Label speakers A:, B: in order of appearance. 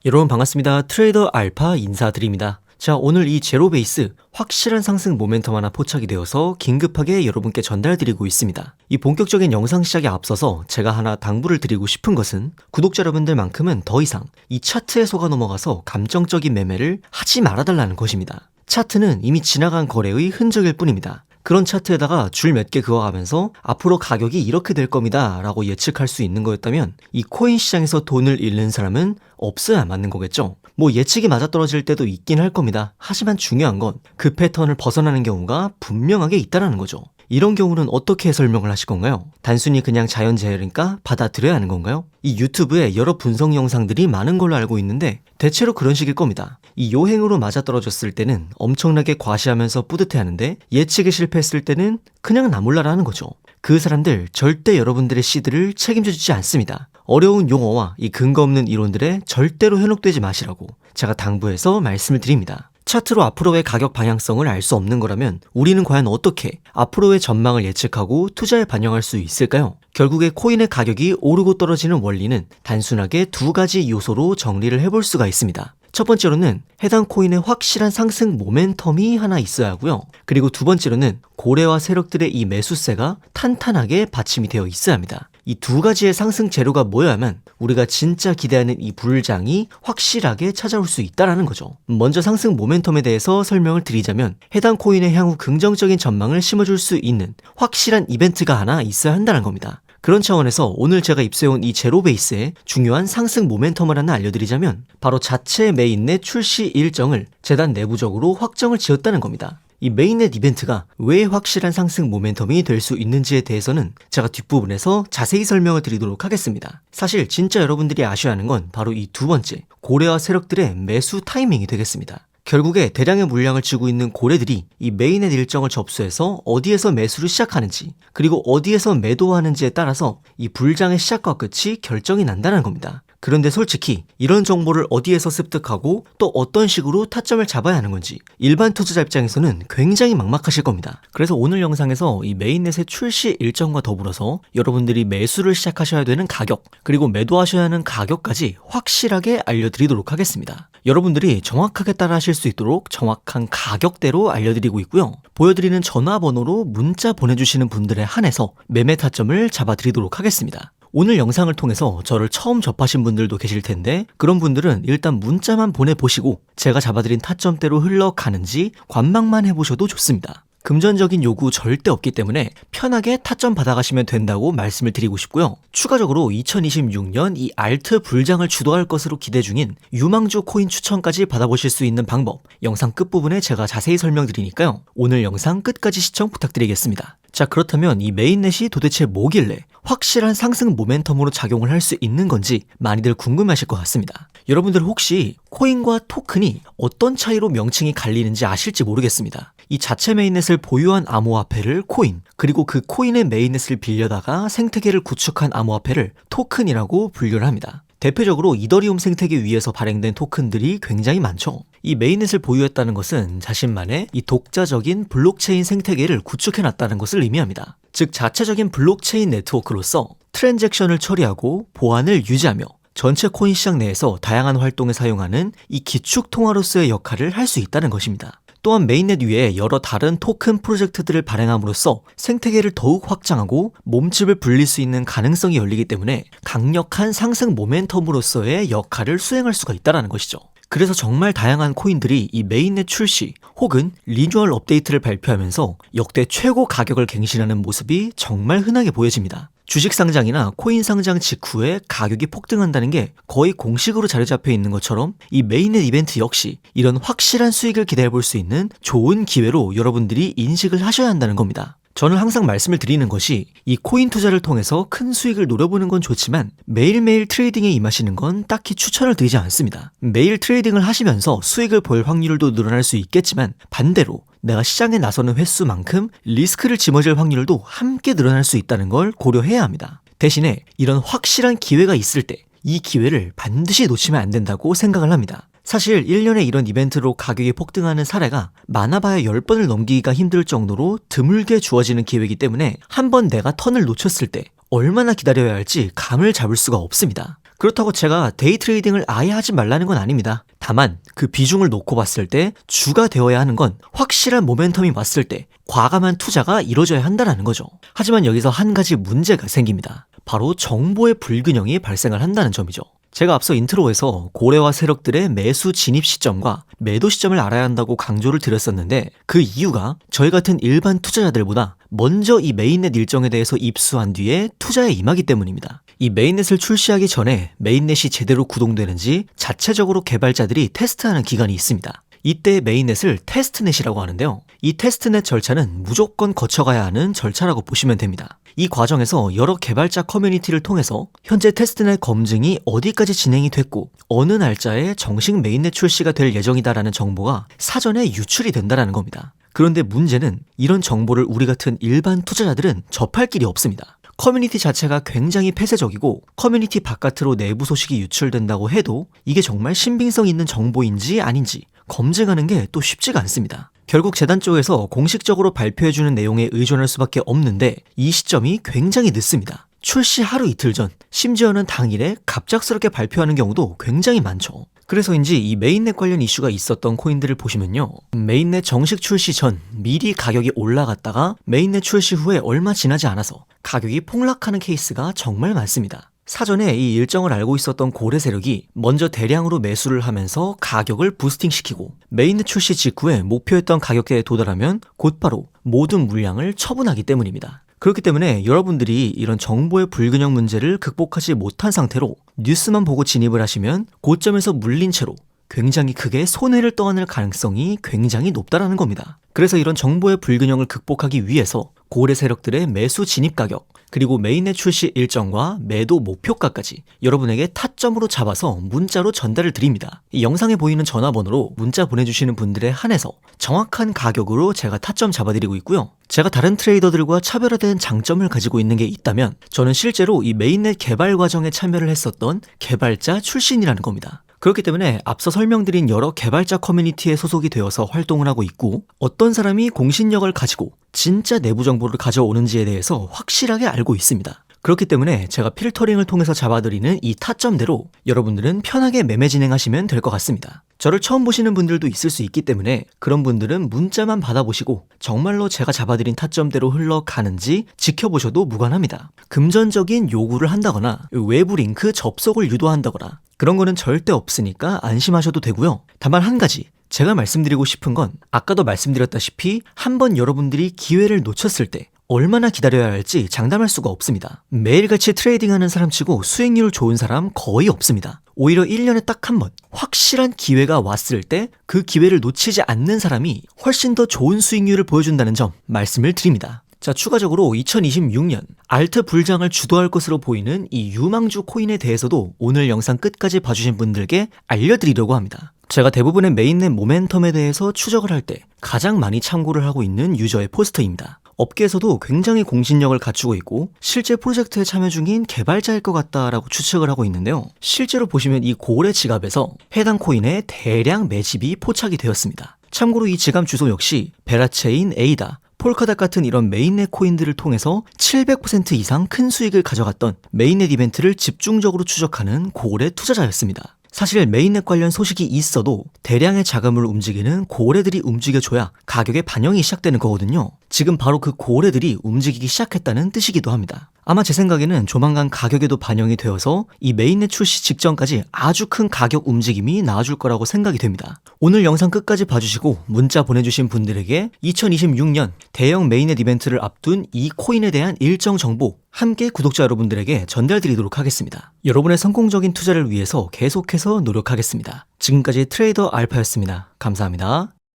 A: 여러분 반갑습니다. 트레이더 알파 인사드립니다. 자, 오늘 이 제로베이스 확실한 상승 모멘텀 하나 포착이 되어서 긴급하게 여러분께 전달드리고 있습니다. 이 본격적인 영상 시작에 앞서서 제가 하나 당부를 드리고 싶은 것은 구독자 여러분들만큼은 더 이상 이 차트에 속아 넘어가서 감정적인 매매를 하지 말아달라는 것입니다. 차트는 이미 지나간 거래의 흔적일 뿐입니다. 그런 차트에다가 줄 몇 개 그어가면서 앞으로 가격이 이렇게 될 겁니다 라고 예측할 수 있는 거였다면 이 코인 시장에서 돈을 잃는 사람은 없어야 맞는 거겠죠. 뭐 예측이 맞아떨어질 때도 있긴 할 겁니다. 하지만 중요한 건 그 패턴을 벗어나는 경우가 분명하게 있다는 거죠. 이런 경우는 어떻게 설명을 하실 건가요? 단순히 그냥 자연재해니까 받아들여야 하는 건가요? 이 유튜브에 여러 분석 영상들이 많은 걸로 알고 있는데 대체로 그런 식일 겁니다. 이 요행으로 맞아떨어졌을 때는 엄청나게 과시하면서 뿌듯해하는데 예측에 실패했을 때는 그냥 나몰라라는 거죠. 그 사람들 절대 여러분들의 시드를 책임져주지 않습니다. 어려운 용어와 이 근거 없는 이론들에 절대로 현혹되지 마시라고 제가 당부해서 말씀을 드립니다. 차트로 앞으로의 가격 방향성을 알 수 없는 거라면 우리는 과연 어떻게 앞으로의 전망을 예측하고 투자에 반영할 수 있을까요? 결국에 코인의 가격이 오르고 떨어지는 원리는 단순하게 두 가지 요소로 정리를 해볼 수가 있습니다. 첫 번째로는 해당 코인의 확실한 상승 모멘텀이 하나 있어야 하고요. 그리고 두 번째로는 고래와 세력들의 이 매수세가 탄탄하게 받침이 되어 있어야 합니다. 이 두 가지의 상승 재료가 모여야만 우리가 진짜 기대하는 이 불장이 확실하게 찾아올 수 있다는 거죠. 먼저 상승 모멘텀에 대해서 설명을 드리자면 해당 코인의 향후 긍정적인 전망을 심어줄 수 있는 확실한 이벤트가 하나 있어야 한다는 겁니다. 그런 차원에서 오늘 제가 입수해온 이 제로베이스의 중요한 상승 모멘텀을 하나 알려드리자면 바로 자체 메인넷 출시 일정을 재단 내부적으로 확정을 지었다는 겁니다. 이 메인넷 이벤트가 왜 확실한 상승 모멘텀이 될 수 있는지에 대해서는 제가 뒷부분에서 자세히 설명을 드리도록 하겠습니다. 사실 진짜 여러분들이 아셔야 하는 건 바로 이 두 번째, 고래와 세력들의 매수 타이밍이 되겠습니다. 결국에 대량의 물량을 쥐고 있는 고래들이 이 메인넷 일정을 접수해서 어디에서 매수를 시작하는지 그리고 어디에서 매도하는지에 따라서 이 불장의 시작과 끝이 결정이 난다는 겁니다. 그런데 솔직히 이런 정보를 어디에서 습득하고 또 어떤 식으로 타점을 잡아야 하는 건지 일반 투자자 입장에서는 굉장히 막막하실 겁니다. 그래서 오늘 영상에서 이 메인넷의 출시 일정과 더불어서 여러분들이 매수를 시작하셔야 되는 가격 그리고 매도하셔야 하는 가격까지 확실하게 알려드리도록 하겠습니다. 여러분들이 정확하게 따라 하실 수 있도록 정확한 가격대로 알려드리고 있고요. 보여드리는 전화번호로 문자 보내주시는 분들에 한해서 매매 타점을 잡아드리도록 하겠습니다. 오늘 영상을 통해서 저를 처음 접하신 분들도 계실 텐데 그런 분들은 일단 문자만 보내보시고 제가 잡아드린 타점대로 흘러가는지 관망만 해보셔도 좋습니다. 금전적인 요구 절대 없기 때문에 편하게 타점 받아가시면 된다고 말씀을 드리고 싶고요. 추가적으로 2026년 이 알트 불장을 주도할 것으로 기대 중인 유망주 코인 추천까지 받아보실 수 있는 방법 영상 끝부분에 제가 자세히 설명드리니까요. 오늘 영상 끝까지 시청 부탁드리겠습니다. 자, 그렇다면 이 메인넷이 도대체 뭐길래 확실한 상승 모멘텀으로 작용을 할 수 있는 건지 많이들 궁금하실 것 같습니다. 여러분들 혹시 코인과 토큰이 어떤 차이로 명칭이 갈리는지 아실지 모르겠습니다. 이 자체 메인넷을 보유한 암호화폐를 코인, 그리고 그 코인의 메인넷을 빌려다가 생태계를 구축한 암호화폐를 토큰이라고 분류를 합니다. 대표적으로 이더리움 생태계 위에서 발행된 토큰들이 굉장히 많죠. 이 메인넷을 보유했다는 것은 자신만의 이 독자적인 블록체인 생태계를 구축해놨다는 것을 의미합니다. 즉 자체적인 블록체인 네트워크로서 트랜잭션을 처리하고 보안을 유지하며 전체 코인 시장 내에서 다양한 활동에 사용하는 이 기축 통화로서의 역할을 할 수 있다는 것입니다. 또한 메인넷 위에 여러 다른 토큰 프로젝트들을 발행함으로써 생태계를 더욱 확장하고 몸집을 불릴 수 있는 가능성이 열리기 때문에 강력한 상승 모멘텀으로서의 역할을 수행할 수가 있다는 것이죠. 그래서 정말 다양한 코인들이 이 메인넷 출시 혹은 리뉴얼 업데이트를 발표하면서 역대 최고 가격을 갱신하는 모습이 정말 흔하게 보여집니다. 주식 상장이나 코인 상장 직후에 가격이 폭등한다는 게 거의 공식으로 자리 잡혀 있는 것처럼 이 메인넷 이벤트 역시 이런 확실한 수익을 기대해 볼 수 있는 좋은 기회로 여러분들이 인식을 하셔야 한다는 겁니다. 저는 항상 말씀을 드리는 것이 이 코인 투자를 통해서 큰 수익을 노려보는 건 좋지만 매일매일 트레이딩에 임하시는 건 딱히 추천을 드리지 않습니다. 매일 트레이딩을 하시면서 수익을 볼 확률도 늘어날 수 있겠지만 반대로 내가 시장에 나서는 횟수만큼 리스크를 짊어질 확률도 함께 늘어날 수 있다는 걸 고려해야 합니다. 대신에 이런 확실한 기회가 있을 때 이 기회를 반드시 놓치면 안 된다고 생각을 합니다. 사실 1년에 이런 이벤트로 가격이 폭등하는 사례가 많아봐야 10번을 넘기기가 힘들 정도로 드물게 주어지는 기회이기 때문에 한번 내가 턴을 놓쳤을 때 얼마나 기다려야 할지 감을 잡을 수가 없습니다. 그렇다고 제가 데이 트레이딩을 아예 하지 말라는 건 아닙니다. 다만 그 비중을 놓고 봤을 때 주가 되어야 하는 건 확실한 모멘텀이 왔을 때 과감한 투자가 이루어져야 한다는 거죠. 하지만 여기서 한 가지 문제가 생깁니다. 바로 정보의 불균형이 발생을 한다는 점이죠. 제가 앞서 인트로에서 고래와 세력들의 매수 진입 시점과 매도 시점을 알아야 한다고 강조를 드렸었는데 그 이유가 저희 같은 일반 투자자들보다 먼저 이 메인넷 일정에 대해서 입수한 뒤에 투자에 임하기 때문입니다. 이 메인넷을 출시하기 전에 메인넷이 제대로 구동되는지 자체적으로 개발자들이 테스트하는 기간이 있습니다. 이때 메인넷을 테스트넷이라고 하는데요. 이 테스트넷 절차는 무조건 거쳐가야 하는 절차라고 보시면 됩니다. 이 과정에서 여러 개발자 커뮤니티를 통해서 현재 테스트넷 검증이 어디까지 진행이 됐고 어느 날짜에 정식 메인넷 출시가 될 예정이다라는 정보가 사전에 유출이 된다는 겁니다. 그런데 문제는 이런 정보를 우리 같은 일반 투자자들은 접할 길이 없습니다. 커뮤니티 자체가 굉장히 폐쇄적이고 커뮤니티 바깥으로 내부 소식이 유출된다고 해도 이게 정말 신빙성 있는 정보인지 아닌지 검증하는 게 또 쉽지가 않습니다. 결국 재단 쪽에서 공식적으로 발표해주는 내용에 의존할 수밖에 없는데 이 시점이 굉장히 늦습니다. 출시 하루 이틀 전, 심지어는 당일에 갑작스럽게 발표하는 경우도 굉장히 많죠. 그래서인지 이 메인넷 관련 이슈가 있었던 코인들을 보시면요. 메인넷 정식 출시 전 미리 가격이 올라갔다가 메인넷 출시 후에 얼마 지나지 않아서 가격이 폭락하는 케이스가 정말 많습니다. 사전에 이 일정을 알고 있었던 고래 세력이 먼저 대량으로 매수를 하면서 가격을 부스팅시키고 메인넷 출시 직후에 목표했던 가격대에 도달하면 곧바로 모든 물량을 처분하기 때문입니다. 그렇기 때문에 여러분들이 이런 정보의 불균형 문제를 극복하지 못한 상태로 뉴스만 보고 진입을 하시면 고점에서 물린 채로 굉장히 크게 손해를 떠안을 가능성이 굉장히 높다라는 겁니다. 그래서 이런 정보의 불균형을 극복하기 위해서 고래 세력들의 매수 진입 가격 그리고 메인넷 출시 일정과 매도 목표가까지 여러분에게 타점으로 잡아서 문자로 전달을 드립니다. 이 영상에 보이는 전화번호로 문자 보내주시는 분들에 한해서 정확한 가격으로 제가 타점 잡아드리고 있고요. 제가 다른 트레이더들과 차별화된 장점을 가지고 있는 게 있다면 저는 실제로 이 메인넷 개발 과정에 참여를 했었던 개발자 출신이라는 겁니다. 그렇기 때문에 앞서 설명드린 여러 개발자 커뮤니티에 소속이 되어서 활동을 하고 있고 어떤 사람이 공신력을 가지고 진짜 내부 정보를 가져오는지에 대해서 확실하게 알고 있습니다. 그렇기 때문에 제가 필터링을 통해서 잡아드리는 이 타점대로 여러분들은 편하게 매매 진행하시면 될 것 같습니다. 저를 처음 보시는 분들도 있을 수 있기 때문에 그런 분들은 문자만 받아보시고 정말로 제가 잡아드린 타점대로 흘러가는지 지켜보셔도 무관합니다. 금전적인 요구를 한다거나 외부 링크 접속을 유도한다거나 그런 거는 절대 없으니까 안심하셔도 되고요. 다만 한 가지 제가 말씀드리고 싶은 건 아까도 말씀드렸다시피 한번 여러분들이 기회를 놓쳤을 때 얼마나 기다려야 할지 장담할 수가 없습니다. 매일같이 트레이딩하는 사람치고 수익률 좋은 사람 거의 없습니다. 오히려 1년에 딱 한 번 확실한 기회가 왔을 때 그 기회를 놓치지 않는 사람이 훨씬 더 좋은 수익률을 보여준다는 점 말씀을 드립니다. 자, 추가적으로 2026년 알트 불장을 주도할 것으로 보이는 이 유망주 코인에 대해서도 오늘 영상 끝까지 봐주신 분들께 알려드리려고 합니다. 제가 대부분의 메인넷 모멘텀에 대해서 추적을 할 때 가장 많이 참고를 하고 있는 유저의 포스터입니다. 업계에서도 굉장히 공신력을 갖추고 있고 실제 프로젝트에 참여 중인 개발자일 것 같다라고 추측을 하고 있는데요. 실제로 보시면 이 고래 지갑에서 해당 코인의 대량 매집이 포착이 되었습니다. 참고로 이 지갑 주소 역시 베라체인, 에이다, 폴카닷 같은 이런 메인넷 코인들을 통해서 700% 이상 큰 수익을 가져갔던 메인넷 이벤트를 집중적으로 추적하는 고래 투자자였습니다. 사실 메인넷 관련 소식이 있어도 대량의 자금을 움직이는 고래들이 움직여줘야 가격에 반영이 시작되는 거거든요. 지금 바로 그 고래들이 움직이기 시작했다는 뜻이기도 합니다. 아마 제 생각에는 조만간 가격에도 반영이 되어서 이 메인넷 출시 직전까지 아주 큰 가격 움직임이 나와줄 거라고 생각이 됩니다. 오늘 영상 끝까지 봐주시고 문자 보내주신 분들에게 2026년 대형 메인넷 이벤트를 앞둔 이 코인에 대한 일정 정보 함께 구독자 여러분들에게 전달드리도록 하겠습니다. 여러분의 성공적인 투자를 위해서 계속해서 노력하겠습니다. 지금까지 트레이더 알파였습니다. 감사합니다.